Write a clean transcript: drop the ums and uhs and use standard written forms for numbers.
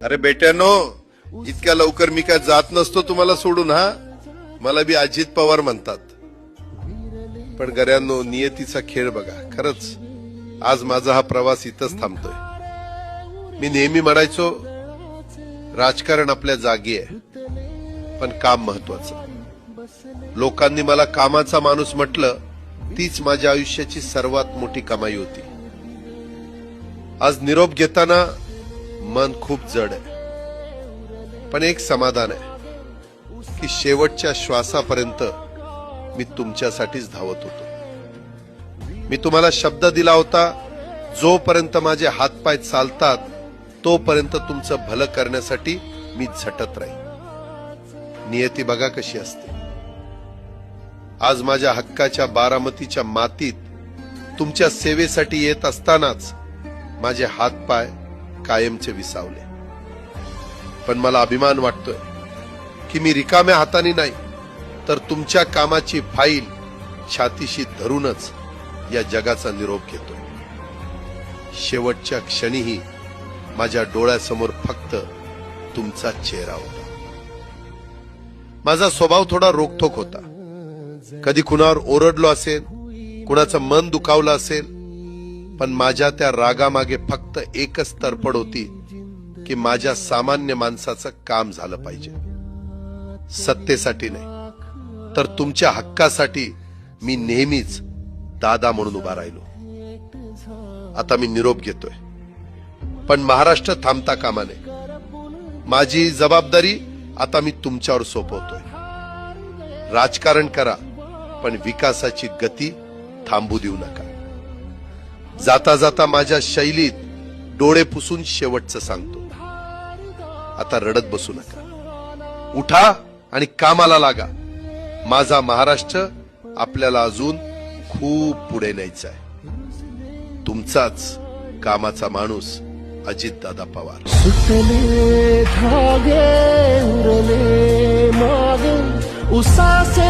अरे बेट्यानो, इतक्या लवकर मी काय जात नसतो तुम्हाला सोडून. हा, मला बी अजित पवार म्हणतात. पण गऱ्यांनो, नियतीचा खेळ बघा. खरंच आज माझा हा प्रवास इथंच थांबतोय. मी नेहमी म्हणायचो राजकारण आपल्या जागी आहे, पण काम महत्वाचं. लोकांनी मला कामाचा माणूस म्हटलं, तीच माझ्या आयुष्याची सर्वात मोठी कमाई होती. आज निरोप घेताना मन खूप जड आहे, पण एक समाधान आहे की शेवटच्या श्वासापर्यंत मी तुमच्यासाठीच धावत होतो. मी तुम्हाला शब्द दिला होता, जोपर्यंत माझे हातपाय चालतात तोपर्यंत तुमचं भलं करण्यासाठी मी झटत राहील. नियती बघा कशी असते. आज माझ्या हक्काच्या बारामतीच्या मातीत तुमच्या सेवेसाठी येत असतानाच माझे हातपाय कायमचे विसावले. पण मला अभिमान वाटतोय की मी रिकाम्या हाताने नाही, तर तुमच्या कामाची फाईल छातीशी धरूनच या जगाचा निरोप घेतोय. शेवटच्या क्षणीही माझ्या डोळ्यासमोर फक्त तुमचा चेहरा होता. माझा स्वभाव थोडा रोखठोक होता. कधी कुणावर ओरडलो असेल, कुणाचं मन दुखावलं असेल, पण माझ्या त्या रागामागे फक्त एकच तडफड होती की माझ्या सामान्य माणसाचं काम झालं पाहिजे. सत्तेसाठी नाही, तर तुमच्या हक्कासाठी मी नेहमीच दादा म्हणून उभा राहिलो. आता मी निरोप घेतोय, पण महाराष्ट्र थांबता कामा नये. माझी जबाबदारी आता मी तुमच्यावर सोपवतोय. राजकारण करा, पण विकासाची गती थांबू देऊ नका. जाता जाता माझ्या शैलीत डोळे पुसून शेवटचं सांगतो, आता रडत बसू नका. उठा आणि कामाला लागा. माझा महाराष्ट्र आपल्याला अजून खूप पुढे न्यायचा आहे. तुमचाच कामाचा माणूस अजितदादा पवार. सुटले धागे उरले मागे उसासे